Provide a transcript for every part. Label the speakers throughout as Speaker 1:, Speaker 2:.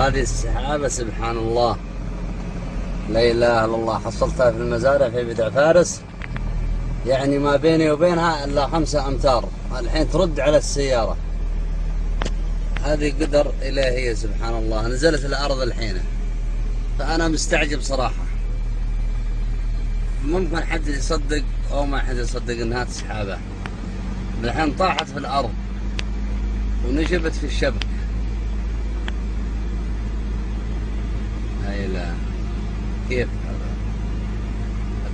Speaker 1: هذه السحابة سبحان الله، لا إله إلا الله. حصلتها في المزارع في بدع فارس، يعني ما بيني وبينها إلا 5 أمتار. الحين ترد على السيارة. هذه قدر إلهية سبحان الله. نزلت الأرض الحين، فأنا مستعجب صراحة. ممكن حد يصدق أو ما حد يصدق إنها سحابة. الحين طاحت في الأرض ونشبت في الشبك. هاي لا، كيف هذا؟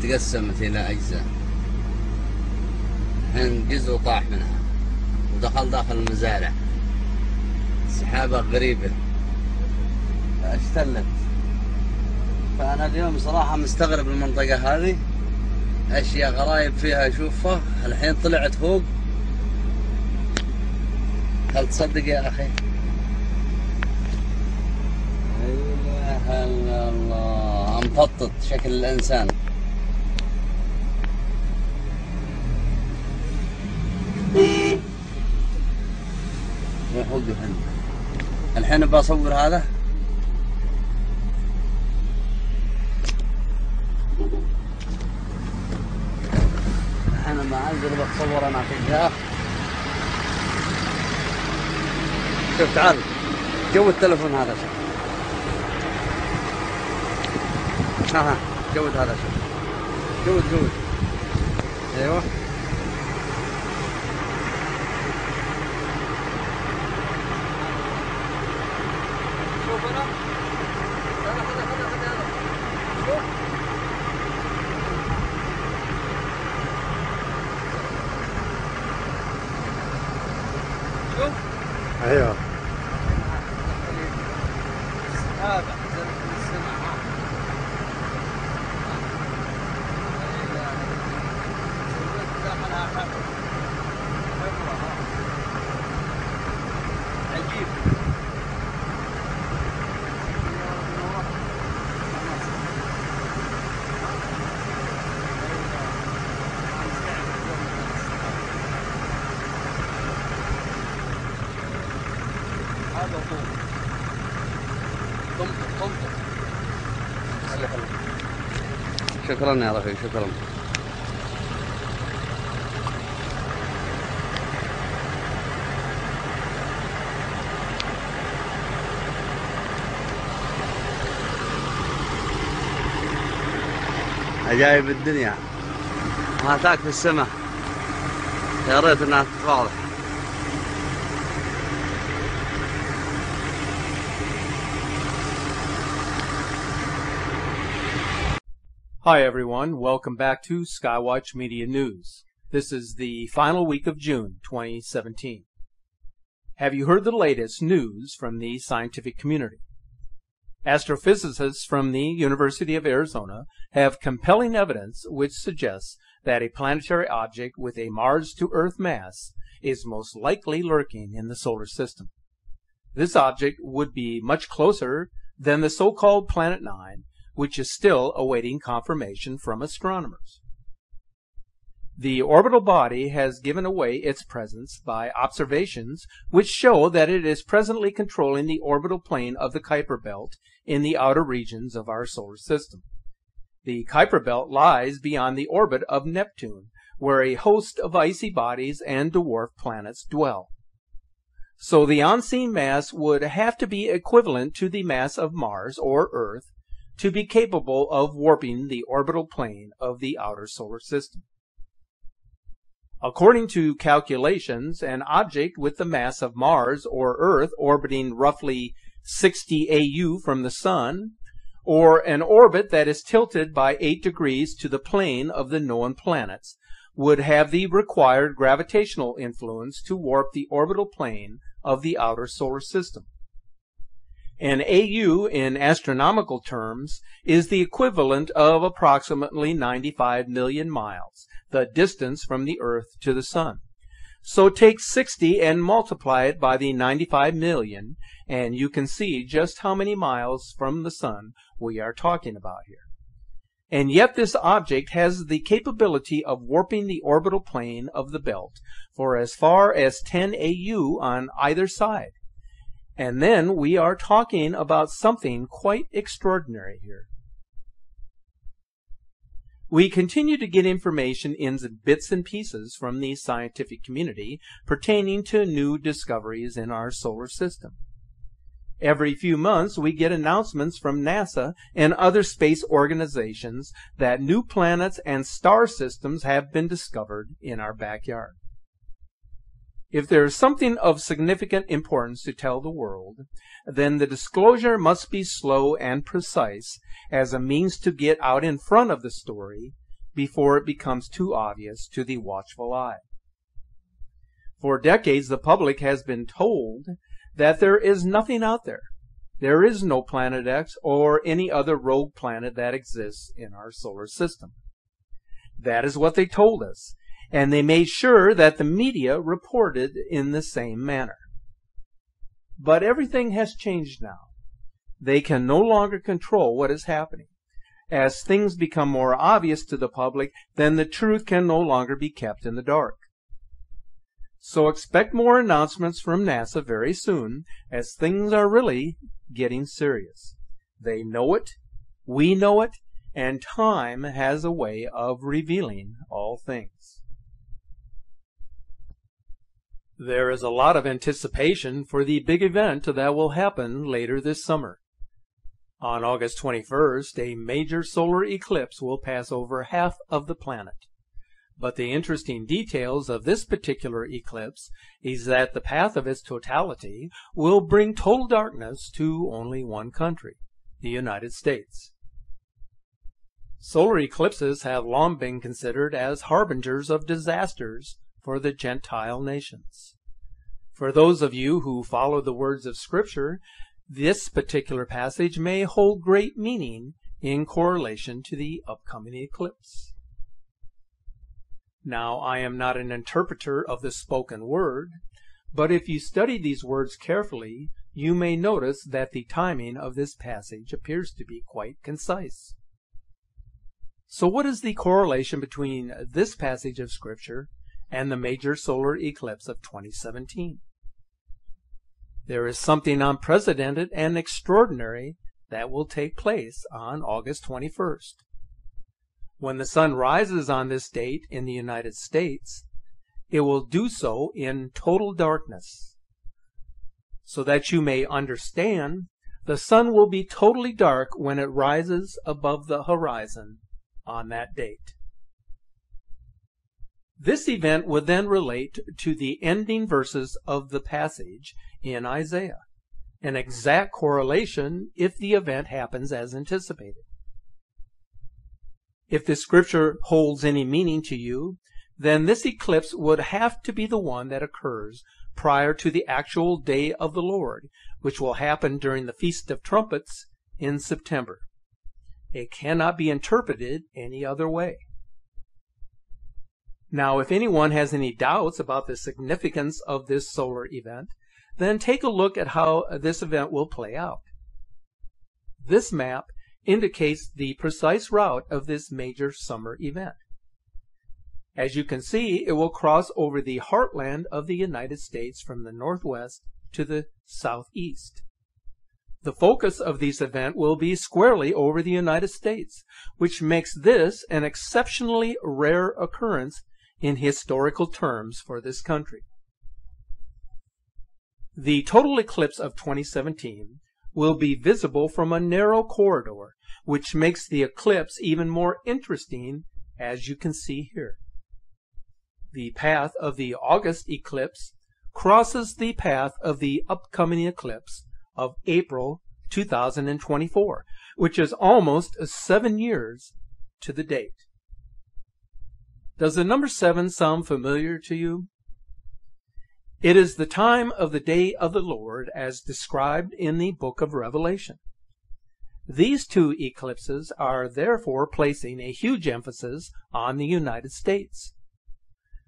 Speaker 1: تقسمت إلى أجزاء. الحين جزء طاح منها ودخل داخل المزارع. سحابة غريبة اشتلت. فأنا اليوم صراحة مستغرب المنطقة هذه، أشياء غرايب فيها أشوفها. الحين طلعت فوق. هل تصدق يا أخي؟ لا إله إلا الله. مفطط شكل الإنسان. يحوق الحين بصور هذا. أنا ما أنزل بتصور أنا فيها. شوف تعال، جو التلفون هذا. شوف ها جود هذا. شوف جود. أيوه شوف هنا. شوف
Speaker 2: ايوه
Speaker 1: هذا نزلت من السماء. سويت داخلها حفر. عجيب. هذا طمطم. شكرا يا رفيق، شكرا. عجائب الدنيا ما تاك في السماء. يا ريت انها تتواضح.
Speaker 3: Hi everyone, welcome back to Skywatch Media News. This is the final week of June 2017. Have you heard the latest news from the scientific community? Astrophysicists from the University of Arizona have compelling evidence which suggests that a planetary object with a Mars-to-Earth mass is most likely lurking in the solar system. This object would be much closer than the so-called Planet 9, which is still awaiting confirmation from astronomers. The orbital body has given away its presence by observations which show that it is presently controlling the orbital plane of the Kuiper Belt in the outer regions of our solar system. The Kuiper Belt lies beyond the orbit of Neptune, where a host of icy bodies and dwarf planets dwell. So the unseen mass would have to be equivalent to the mass of Mars or Earth to be capable of warping the orbital plane of the outer solar system. According to calculations, an object with the mass of Mars or Earth orbiting roughly 60 AU from the Sun, or an orbit that is tilted by 8 degrees to the plane of the known planets, would have the required gravitational influence to warp the orbital plane of the outer solar system. An AU in astronomical terms is the equivalent of approximately 95 million miles, the distance from the Earth to the Sun. So take 60 and multiply it by the 95 million, and you can see just how many miles from the Sun we are talking about here. And yet this object has the capability of warping the orbital plane of the belt for as far as 10 AU on either side. And then we are talking about something quite extraordinary here. We continue to get information in bits and pieces from the scientific community pertaining to new discoveries in our solar system. Every few months, we get announcements from NASA and other space organizations that new planets and star systems have been discovered in our backyard. If there is something of significant importance to tell the world, then the disclosure must be slow and precise as a means to get out in front of the story before it becomes too obvious to the watchful eye. For decades, the public has been told that there is nothing out there. There is no Planet X or any other rogue planet that exists in our solar system. That is what they told us, and they made sure that the media reported in the same manner. But everything has changed now. They can no longer control what is happening. As things become more obvious to the public, then the truth can no longer be kept in the dark. So expect more announcements from NASA very soon, as things are really getting serious. They know it, we know it, and time has a way of revealing all things. There is a lot of anticipation for the big event that will happen later this summer. On August 21st, a major solar eclipse will pass over half of the planet. But the interesting details of this particular eclipse is that the path of its totality will bring total darkness to only one country, the United States. Solar eclipses have long been considered as harbingers of disasters for the Gentile nations. For those of you who follow the words of Scripture, this particular passage may hold great meaning in correlation to the upcoming eclipse. Now, I am not an interpreter of the spoken word, but if you study these words carefully, you may notice that the timing of this passage appears to be quite concise. So what is the correlation between this passage of Scripture and the major solar eclipse of 2017? There is something unprecedented and extraordinary that will take place on August 21st. When the sun rises on this date in the United States, it will do so in total darkness. So that you may understand, the sun will be totally dark when it rises above the horizon on that date. This event would then relate to the ending verses of the passage in Isaiah, an exact correlation if the event happens as anticipated. If the scripture holds any meaning to you, then this eclipse would have to be the one that occurs prior to the actual day of the Lord, which will happen during the Feast of Trumpets in September. It cannot be interpreted any other way. Now, if anyone has any doubts about the significance of this solar event, then take a look at how this event will play out. This map indicates the precise route of this major summer event. As you can see, it will cross over the heartland of the United States from the northwest to the southeast. The focus of this event will be squarely over the United States, which makes this an exceptionally rare occurrence in historical terms for this country. The total eclipse of 2017 will be visible from a narrow corridor, which makes the eclipse even more interesting, as you can see here. The path of the August eclipse crosses the path of the upcoming eclipse of April 2024, which is almost 7 years to the date. Does the number 7 sound familiar to you? It is the time of the day of the Lord as described in the book of Revelation. These two eclipses are therefore placing a huge emphasis on the United States.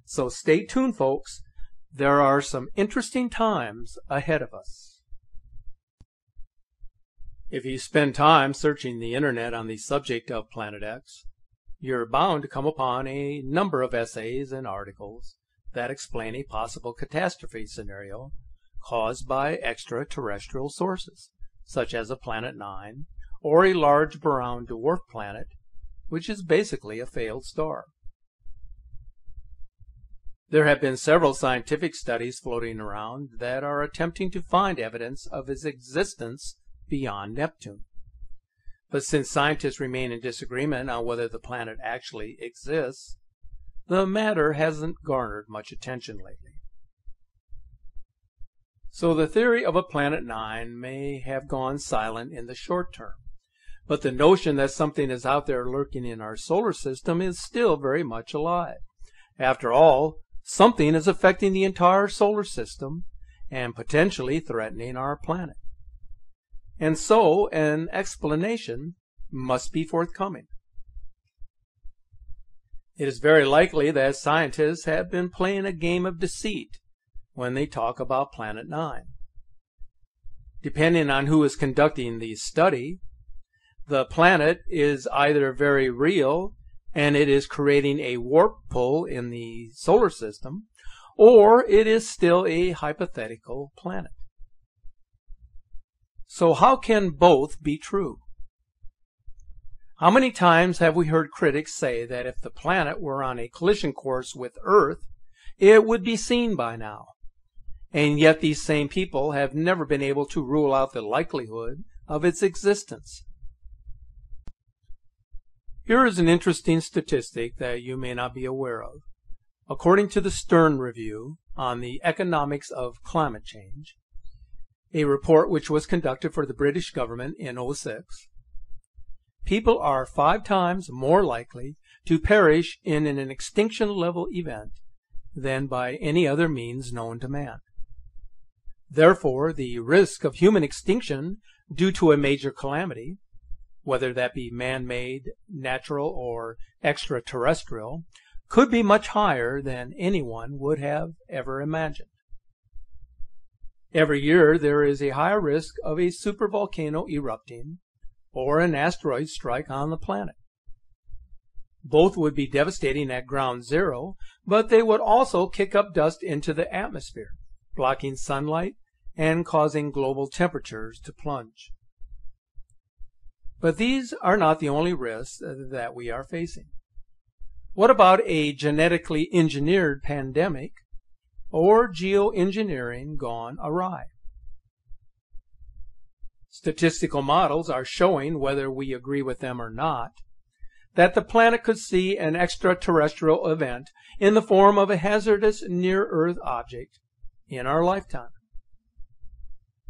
Speaker 3: So stay tuned, folks. There are some interesting times ahead of us. If you spend time searching the internet on the subject of Planet X, you're bound to come upon a number of essays and articles that explain a possible catastrophe scenario caused by extraterrestrial sources, such as a Planet 9 or a large brown dwarf planet, which is basically a failed star. There have been several scientific studies floating around that are attempting to find evidence of its existence beyond Neptune. But since scientists remain in disagreement on whether the planet actually exists, the matter hasn't garnered much attention lately. So the theory of a Planet 9 may have gone silent in the short term, but the notion that something is out there lurking in our solar system is still very much alive. After all, something is affecting the entire solar system and potentially threatening our planet. And so an explanation must be forthcoming. It is very likely that scientists have been playing a game of deceit when they talk about Planet 9. Depending on who is conducting the study, the planet is either very real and it is creating a warp pull in the solar system, or it is still a hypothetical planet. So how can both be true? How many times have we heard critics say that if the planet were on a collision course with Earth, it would be seen by now? And yet these same people have never been able to rule out the likelihood of its existence. Here is an interesting statistic that you may not be aware of. According to the Stern Review on the Economics of Climate Change, a report which was conducted for the British government in 2006, people are 5 times more likely to perish in an extinction-level event than by any other means known to man. Therefore, the risk of human extinction due to a major calamity, whether that be man-made, natural, or extraterrestrial, could be much higher than anyone would have ever imagined. Every year there is a higher risk of a supervolcano erupting or an asteroid strike on the planet. Both would be devastating at ground zero, but they would also kick up dust into the atmosphere, blocking sunlight and causing global temperatures to plunge. But these are not the only risks that we are facing. What about a genetically engineered pandemic or geoengineering gone awry? Statistical models are showing, whether we agree with them or not, that the planet could see an extraterrestrial event in the form of a hazardous near-Earth object in our lifetime.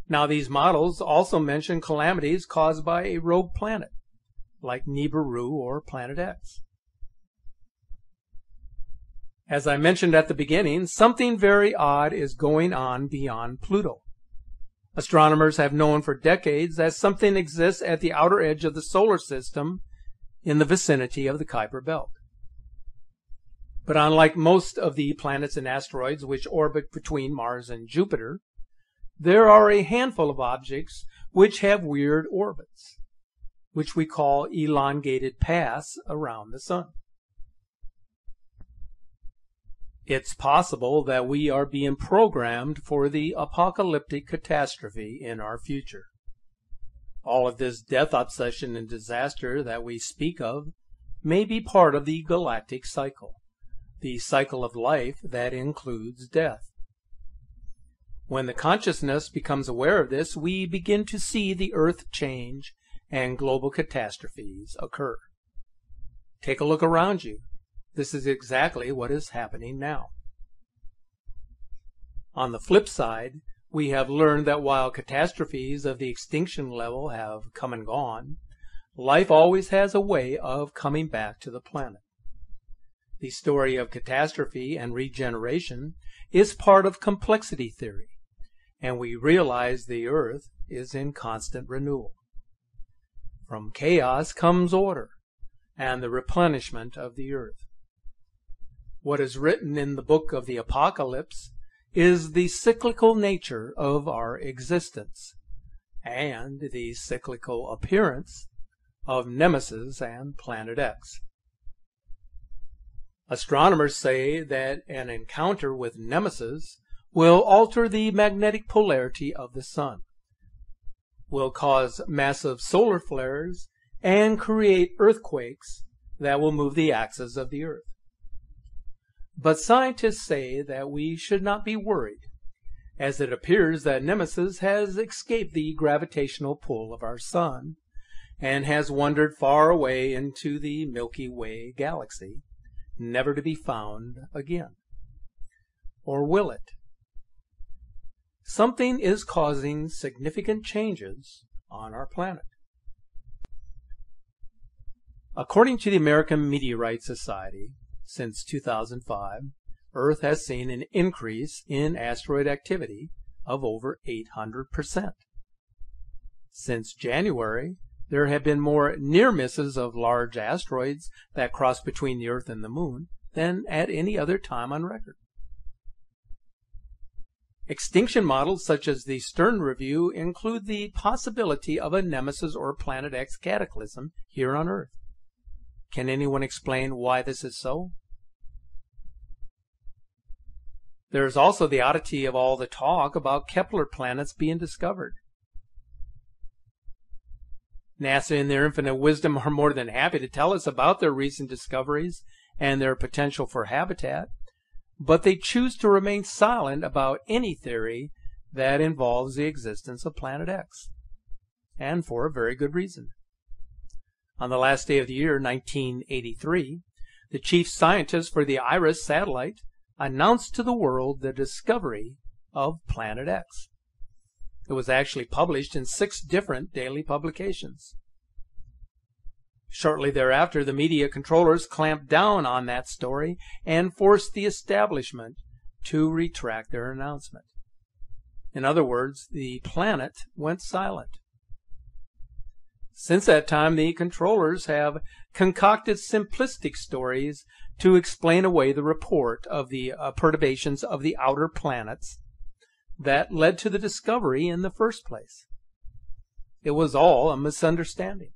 Speaker 3: Now, these models also mention calamities caused by a rogue planet, like Nibiru or Planet X. As I mentioned at the beginning, something very odd is going on beyond Pluto. Astronomers have known for decades that something exists at the outer edge of the solar system in the vicinity of the Kuiper Belt. But unlike most of the planets and asteroids which orbit between Mars and Jupiter, there are a handful of objects which have weird orbits, which we call elongated paths around the Sun. It's possible that we are being programmed for the apocalyptic catastrophe in our future. All of this death obsession and disaster that we speak of may be part of the galactic cycle, the cycle of life that includes death. When the consciousness becomes aware of this, we begin to see the Earth change and global catastrophes occur. Take a look around you. This is exactly what is happening now. On the flip side, we have learned that while catastrophes of the extinction level have come and gone, life always has a way of coming back to the planet. The story of catastrophe and regeneration is part of complexity theory, and we realize the Earth is in constant renewal. From chaos comes order and the replenishment of the Earth. What is written in the book of the Apocalypse is the cyclical nature of our existence and the cyclical appearance of Nemesis and Planet X. Astronomers say that an encounter with Nemesis will alter the magnetic polarity of the sun, will cause massive solar flares, and create earthquakes that will move the axis of the Earth. But scientists say that we should not be worried, as it appears that Nemesis has escaped the gravitational pull of our sun and has wandered far away into the Milky Way galaxy, never to be found again. Or will it? Something is causing significant changes on our planet. According to the American Meteorite Society, since 2005, Earth has seen an increase in asteroid activity of over 800%. Since January, there have been more near misses of large asteroids that cross between the Earth and the Moon than at any other time on record. Extinction models such as the Stern Review include the possibility of a Nemesis or Planet X cataclysm here on Earth. Can anyone explain why this is so? There is also the oddity of all the talk about Kepler planets being discovered. NASA, in their infinite wisdom, are more than happy to tell us about their recent discoveries and their potential for habitat, but they choose to remain silent about any theory that involves the existence of Planet X, and for a very good reason. On the last day of the year, 1983, the chief scientist for the IRIS satellite announced to the world the discovery of Planet X. It was actually published in 6 different daily publications. Shortly thereafter, the media controllers clamped down on that story and forced the establishment to retract their announcement. In other words, the planet went silent. Since that time, the controllers have concocted simplistic stories to explain away the report of the perturbations of the outer planets that led to the discovery in the first place. It was all a misunderstanding.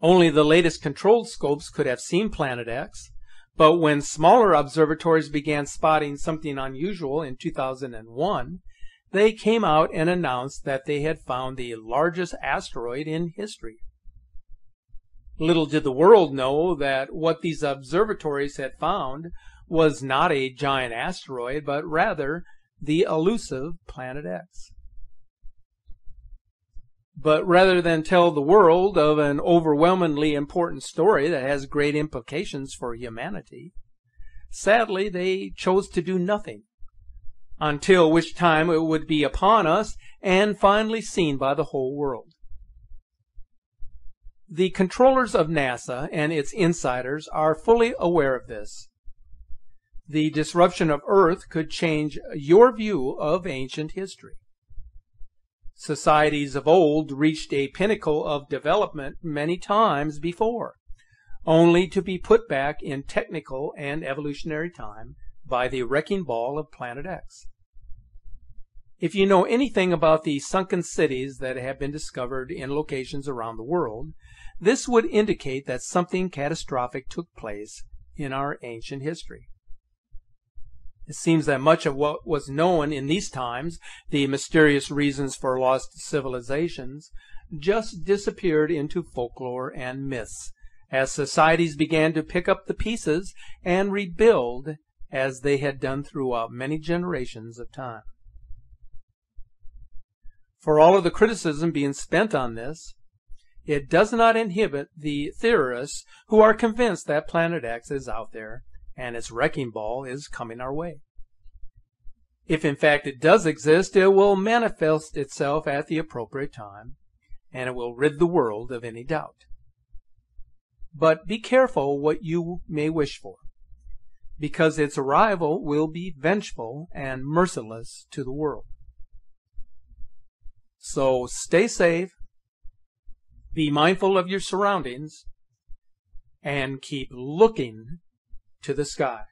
Speaker 3: Only the latest controlled scopes could have seen Planet X, but when smaller observatories began spotting something unusual in 2001, they came out and announced that they had found the largest asteroid in history. Little did the world know that what these observatories had found was not a giant asteroid, but rather the elusive Planet X. But rather than tell the world of an overwhelmingly important story that has great implications for humanity, sadly they chose to do nothing, until which time it would be upon us and finally seen by the whole world. The controllers of NASA and its insiders are fully aware of this. The disruption of Earth could change your view of ancient history. Societies of old reached a pinnacle of development many times before, only to be put back in technical and evolutionary time by the wrecking ball of Planet X. If you know anything about the sunken cities that have been discovered in locations around the world, this would indicate that something catastrophic took place in our ancient history. It seems that much of what was known in these times, the mysterious reasons for lost civilizations, just disappeared into folklore and myths as societies began to pick up the pieces and rebuild as they had done throughout many generations of time. For all of the criticism being spent on this, it does not inhibit the theorists who are convinced that Planet X is out there and its wrecking ball is coming our way. If in fact it does exist, it will manifest itself at the appropriate time, and it will rid the world of any doubt. But be careful what you may wish for, because its arrival will be vengeful and merciless to the world. So stay safe, be mindful of your surroundings, and keep looking to the sky.